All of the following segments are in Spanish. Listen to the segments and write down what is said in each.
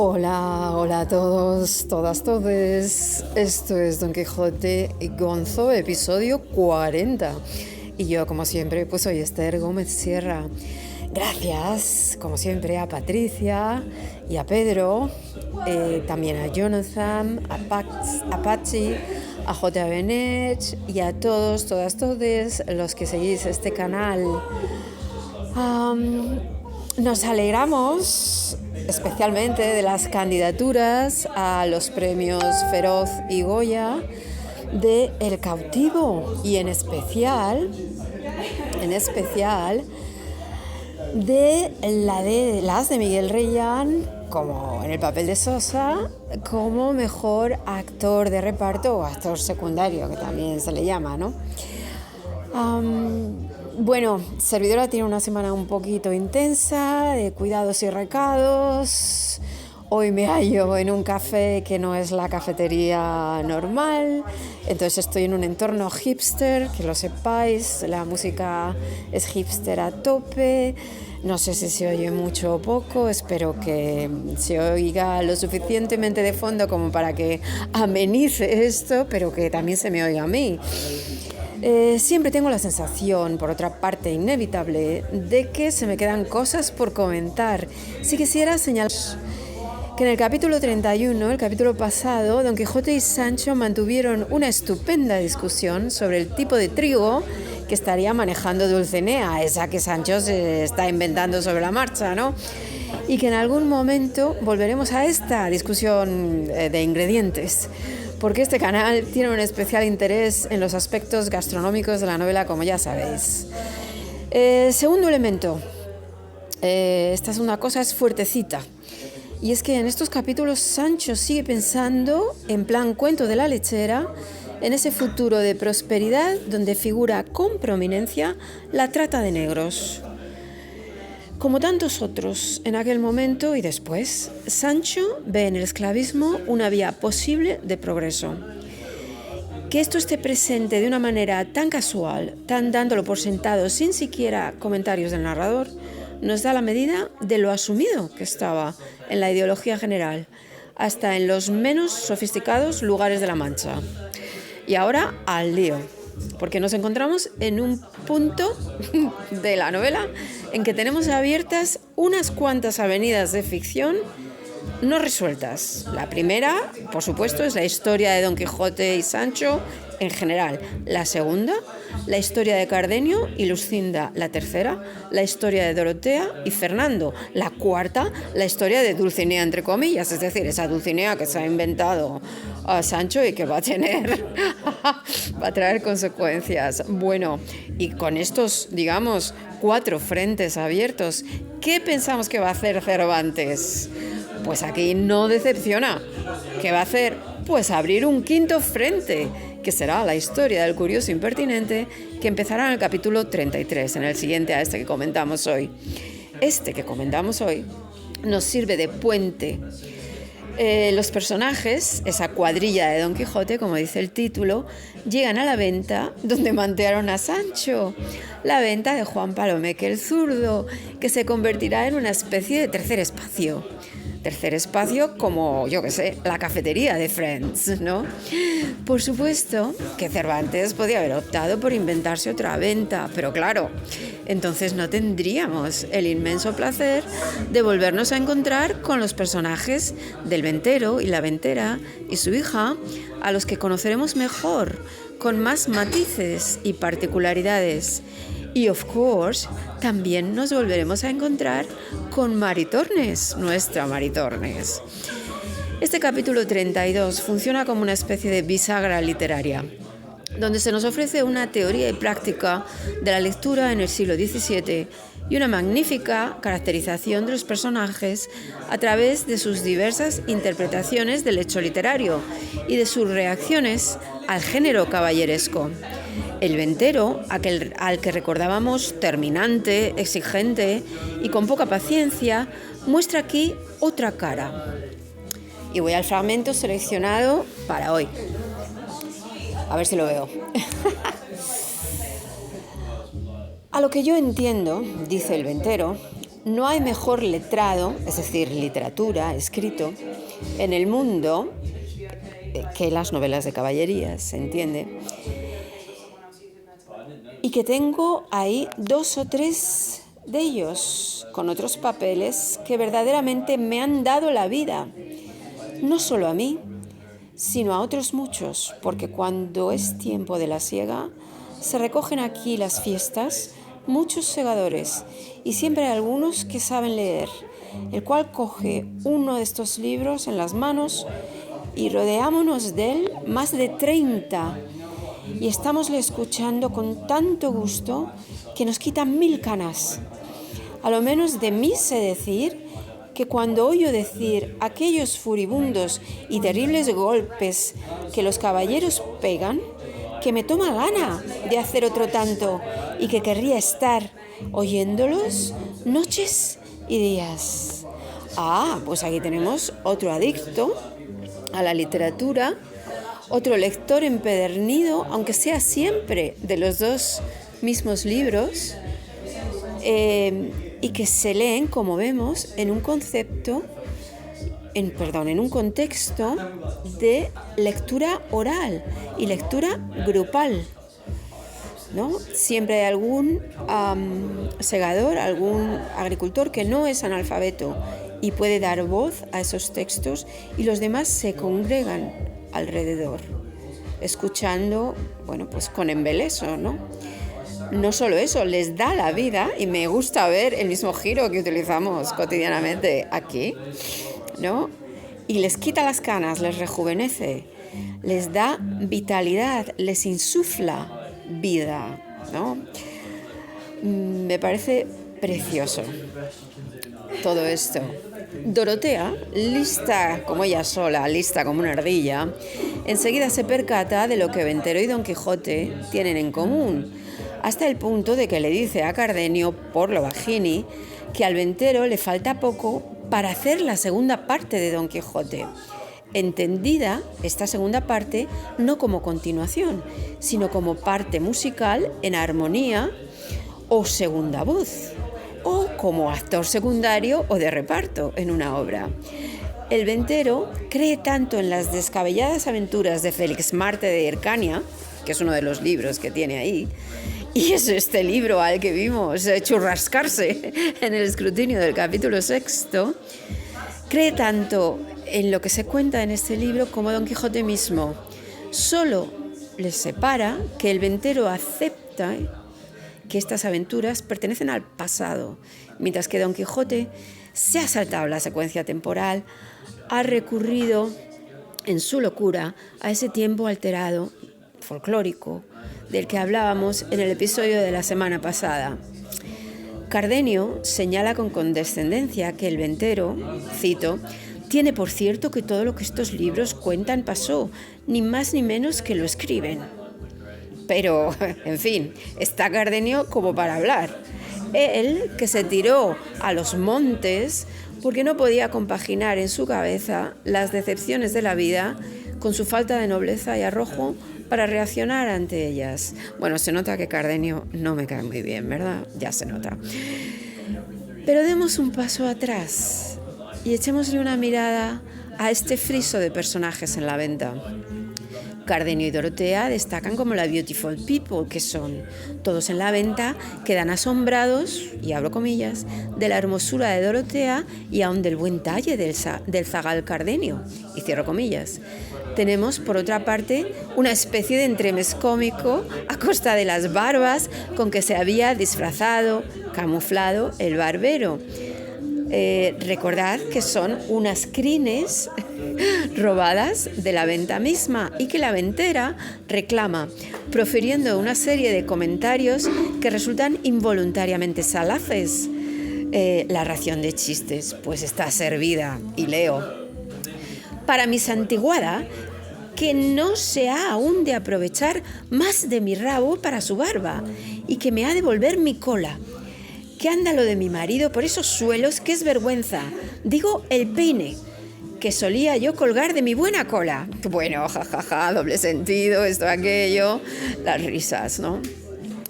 Hola, hola a todos, todas, todes. Esto es Don Quijote y Gonzo, episodio 40. Y yo, como siempre, pues soy Esther Gómez Sierra. Gracias, como siempre, a Patricia y a Pedro, también a Jonathan, a Pachi, a J. Benet y a todos, todas, todes los que seguís este canal. Nos alegramos especialmente de las candidaturas a los premios Feroz y Goya de El Cautivo y en especial de las de Miguel Reyán, como en el papel de Sosa, como mejor actor de reparto o actor secundario, que también se le llama, ¿no? Bueno, servidora tiene una semana un poquito intensa de cuidados y recados. Hoy me hallo en un café que no es la cafetería normal, entonces estoy en un entorno hipster, que lo sepáis, la música es hipster a tope. No sé si se oye mucho o poco, espero que se oiga lo suficientemente de fondo como para que amenice esto, pero que también se me oiga a mí. Siempre tengo la sensación, por otra parte inevitable, de que se me quedan cosas por comentar. Si quisiera señalar que en el capítulo 31, el capítulo pasado, Don Quijote y Sancho mantuvieron una estupenda discusión sobre el tipo de trigo que estaría manejando Dulcinea, esa que Sancho se está inventando sobre la marcha, ¿no? Y que en algún momento volveremos a esta discusión de ingredientes, porque este canal tiene un especial interés en los aspectos gastronómicos de la novela, como ya sabéis. Segundo elemento, esta segunda cosa es fuertecita, y es que en estos capítulos Sancho sigue pensando, en plan cuento de la lechera, en ese futuro de prosperidad donde figura con prominencia la trata de negros. Como tantos otros en aquel momento y después, Sancho ve en el esclavismo una vía posible de progreso. Que esto esté presente de una manera tan casual, tan dándolo por sentado, sin siquiera comentarios del narrador, nos da la medida de lo asumido que estaba en la ideología general, hasta en los menos sofisticados lugares de la Mancha. Y ahora al lío, porque nos encontramos en un punto de la novela en que tenemos abiertas unas cuantas avenidas de ficción no resueltas. La primera, por supuesto, es la historia de Don Quijote y Sancho en general. La segunda, la historia de Cardenio y Luscinda. La tercera, la historia de Dorotea y Fernando. La cuarta, la historia de Dulcinea, entre comillas, es decir, esa Dulcinea que se ha inventado a Sancho y que va a traer consecuencias. Bueno, y con estos, digamos, 4 frentes abiertos, ¿qué pensamos que va a hacer Cervantes? Pues aquí no decepciona. ¿Qué va a hacer? Pues abrir un quinto frente, que será la historia del curioso impertinente, que empezará en el capítulo 33, en el siguiente a este que comentamos hoy. Este que comentamos hoy nos sirve de puente. Los personajes, esa cuadrilla de Don Quijote, como dice el título, llegan a la venta donde mantearon a Sancho, la venta de Juan Palomeque el Zurdo, que se convertirá en una especie de tercer espacio como, yo qué sé, la cafetería de Friends, ¿no? Por supuesto que Cervantes podía haber optado por inventarse otra venta, pero claro, entonces no tendríamos el inmenso placer de volvernos a encontrar con los personajes del ventero y la ventera y su hija, a los que conoceremos mejor, con más matices y particularidades. Y, of course, también nos volveremos a encontrar con Maritornes, nuestra Maritornes. Este capítulo 32 funciona como una especie de bisagra literaria, donde se nos ofrece una teoría y práctica de la lectura en el siglo XVII y una magnífica caracterización de los personajes a través de sus diversas interpretaciones del hecho literario y de sus reacciones al género caballeresco. El ventero, al que recordábamos terminante, exigente y con poca paciencia, muestra aquí otra cara. Y voy al fragmento seleccionado para hoy. A ver si lo veo. A lo que yo entiendo, dice el ventero, no hay mejor letrado, es decir, literatura, escrito, en el mundo que las novelas de caballerías, ¿se entiende? Y que tengo ahí 2 o 3 de ellos, con otros papeles que verdaderamente me han dado la vida, no solo a mí, sino a otros muchos, porque cuando es tiempo de la siega, se recogen aquí las fiestas muchos segadores, y siempre hay algunos que saben leer, el cual coge uno de estos libros en las manos y rodeámonos de él más de 30, y estámosle escuchando con tanto gusto que nos quitan 1000 canas. A lo menos de mí sé decir que cuando oyo decir aquellos furibundos y terribles golpes que los caballeros pegan, que me toma gana de hacer otro tanto y que querría estar oyéndolos noches y días. Pues aquí tenemos otro adicto a la literatura, otro lector empedernido, aunque sea siempre de los 2 mismos libros, y que se leen, como vemos, en un contexto de lectura oral y lectura grupal, ¿no? Siempre hay algún segador, algún agricultor que no es analfabeto y puede dar voz a esos textos, y los demás se congregan alrededor, escuchando, pues con embeleso, ¿no? No solo eso, les da la vida, y me gusta ver el mismo giro que utilizamos cotidianamente aquí, ¿no? Y les quita las canas, les rejuvenece, les da vitalidad, les insufla vida, ¿no? Me parece precioso todo esto. Dorotea, lista como ella sola, lista como una ardilla, enseguida se percata de lo que Ventero y Don Quijote tienen en común, hasta el punto de que le dice a Cardenio, por lo bajini, que al Ventero le falta poco para hacer la segunda parte de Don Quijote. Entendida esta segunda parte no como continuación, sino como parte musical en armonía o segunda voz, o como actor secundario o de reparto en una obra. El Ventero cree tanto en las descabelladas aventuras de Félix Marte de Hircania, que es uno de los libros que tiene ahí, y es este libro al que vimos churrascarse en el escrutinio del capítulo 6, cree tanto en lo que se cuenta en este libro como Don Quijote mismo. Solo les separa que el Ventero acepta que estas aventuras pertenecen al pasado, mientras que Don Quijote se ha saltado la secuencia temporal, ha recurrido en su locura a ese tiempo alterado, folclórico, del que hablábamos en el episodio de la semana pasada. Cardenio señala con condescendencia que el Ventero, cito, tiene por cierto que todo lo que estos libros cuentan pasó, ni más ni menos que lo escriben. Pero, en fin, está Cardenio como para hablar. Él, que se tiró a los montes porque no podía compaginar en su cabeza las decepciones de la vida con su falta de nobleza y arrojo para reaccionar ante ellas. Bueno, se nota que Cardenio no me cae muy bien, ¿verdad? Ya se nota. Pero demos un paso atrás y echémosle una mirada a este friso de personajes en la venta. Cardenio y Dorotea destacan como la beautiful people que son. Todos en la venta quedan asombrados, y abro comillas, de la hermosura de Dorotea y aún del buen talle del zagal Cardenio, y cierro comillas. Tenemos, por otra parte, una especie de entremés cómico a costa de las barbas con que se había disfrazado, camuflado el barbero. Recordad que son unas crines robadas de la venta misma y que la ventera reclama, profiriendo una serie de comentarios que resultan involuntariamente salaces. La ración de chistes pues está servida, y leo: para mi santiguada, que no se ha aún de aprovechar más de mi rabo para su barba, y que me ha de volver mi cola. Que anda lo de mi marido por esos suelos que es vergüenza. Digo, el peine, que solía yo colgar de mi buena cola. Bueno, jajaja, doble sentido, esto, aquello, las risas, ¿no?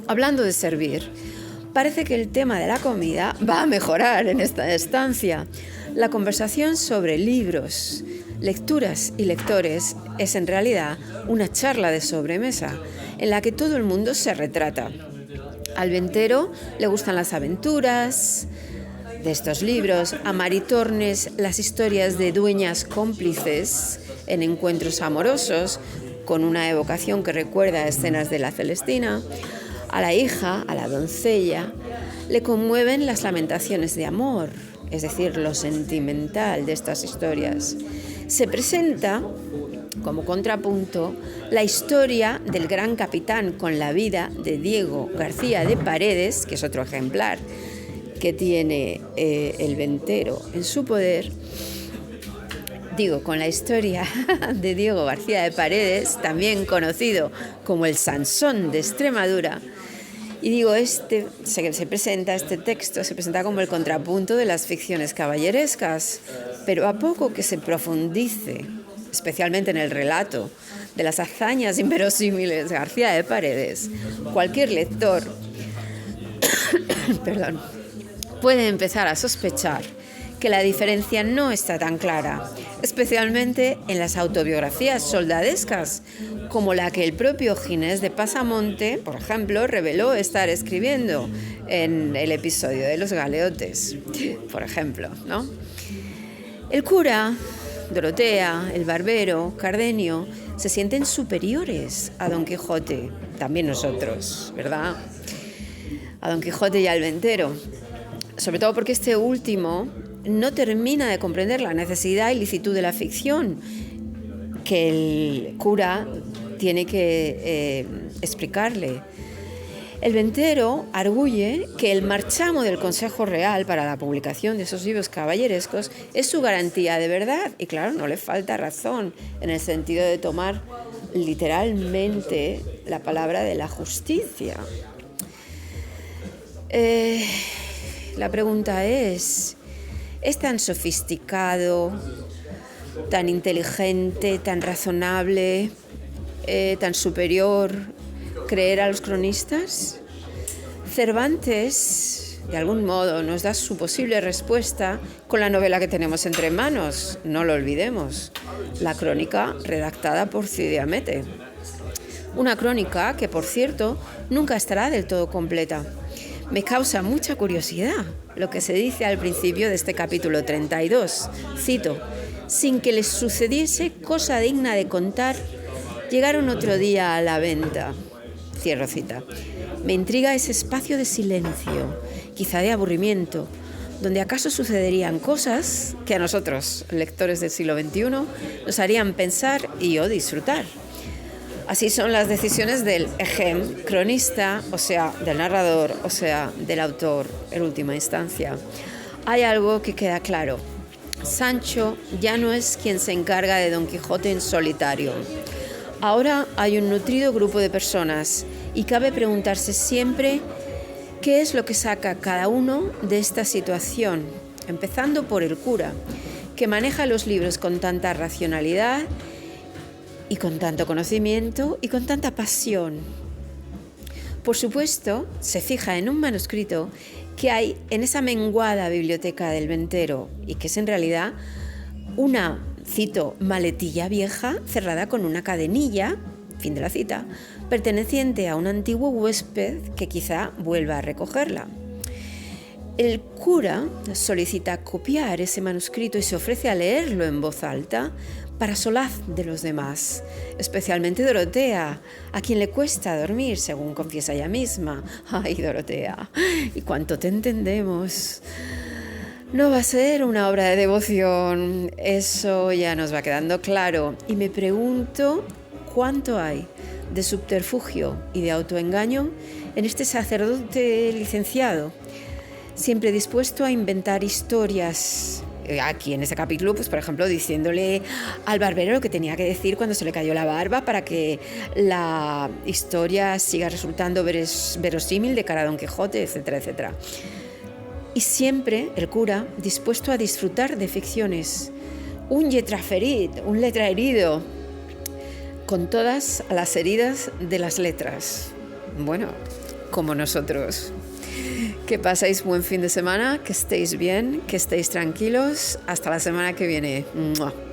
Hablando de servir, Parece que el tema de la comida va a mejorar en esta estancia. La conversación sobre libros, lecturas y lectores es en realidad una charla de sobremesa en la que todo el mundo se retrata. Al ventero le gustan las aventuras de estos libros, a Maritornes las historias de dueñas cómplices en encuentros amorosos con una evocación que recuerda a escenas de la Celestina. A la hija, a la doncella, le conmueven las lamentaciones de amor, es decir, lo sentimental de estas historias. Se presenta, como contrapunto, la historia del gran capitán con la vida de Diego García de Paredes, que es otro ejemplar que tiene el ventero en su poder. Digo, con la historia de Diego García de Paredes, también conocido como el Sansón de Extremadura. Y digo, este texto se presenta como el contrapunto de las ficciones caballerescas, pero a poco que se profundice, especialmente en el relato de las hazañas inverosímiles de García de Paredes, cualquier lector puede empezar a sospechar que la diferencia no está tan clara, especialmente en las autobiografías soldadescas, como la que el propio Ginés de Pasamonte, por ejemplo, reveló estar escribiendo en el episodio de los galeotes, por ejemplo, ¿no? El cura, Dorotea, el barbero, Cardenio, se sienten superiores a Don Quijote, también nosotros, ¿verdad? A Don Quijote y al ventero, sobre todo porque este último no termina de comprender la necesidad y licitud de la ficción que el cura tiene que explicarle. El ventero arguye que el marchamo del Consejo Real para la publicación de esos libros caballerescos es su garantía de verdad. Y claro, no le falta razón en el sentido de tomar literalmente la palabra de la justicia. La pregunta es tan sofisticado, tan inteligente, tan razonable, tan superior creer a los cronistas? Cervantes, de algún modo, nos da su posible respuesta con la novela que tenemos entre manos, no lo olvidemos, la crónica redactada por Cide Hamete. Una crónica que, por cierto, nunca estará del todo completa. Me causa mucha curiosidad lo que se dice al principio de este capítulo 32. Cito: sin que les sucediese cosa digna de contar, llegaron otro día a la venta. Cierro cita. Me intriga ese espacio de silencio, quizá de aburrimiento, donde acaso sucederían cosas que a nosotros, lectores del siglo XXI, nos harían pensar y o disfrutar. Así son las decisiones del egem cronista, o sea, del narrador, o sea, del autor, en última instancia. Hay algo que queda claro. Sancho ya no es quien se encarga de Don Quijote en solitario. Ahora hay un nutrido grupo de personas y cabe preguntarse siempre qué es lo que saca cada uno de esta situación, empezando por el cura, que maneja los libros con tanta racionalidad y con tanto conocimiento y con tanta pasión. Por supuesto, se fija en un manuscrito que hay en esa menguada biblioteca del ventero y que es en realidad una, cito, maletilla vieja cerrada con una cadenilla, fin de la cita, perteneciente a un antiguo huésped que quizá vuelva a recogerla. El cura solicita copiar ese manuscrito y se ofrece a leerlo en voz alta para solaz de los demás, especialmente Dorotea, a quien le cuesta dormir, según confiesa ella misma. Ay, Dorotea, ¿y cuánto te entendemos? No va a ser una obra de devoción, eso ya nos va quedando claro. Y me pregunto cuánto hay de subterfugio y de autoengaño en este sacerdote licenciado, siempre dispuesto a inventar historias. Aquí en este capítulo, pues por ejemplo, diciéndole al barbero lo que tenía que decir cuando se le cayó la barba para que la historia siga resultando verosímil de cara a Don Quijote, etcétera, etcétera. Y siempre el cura dispuesto a disfrutar de ficciones, un lletraferit, un letra herido, con todas las heridas de las letras. Bueno, como nosotros. Que paséis buen fin de semana, que estéis bien, que estéis tranquilos. Hasta la semana que viene. ¡Mua!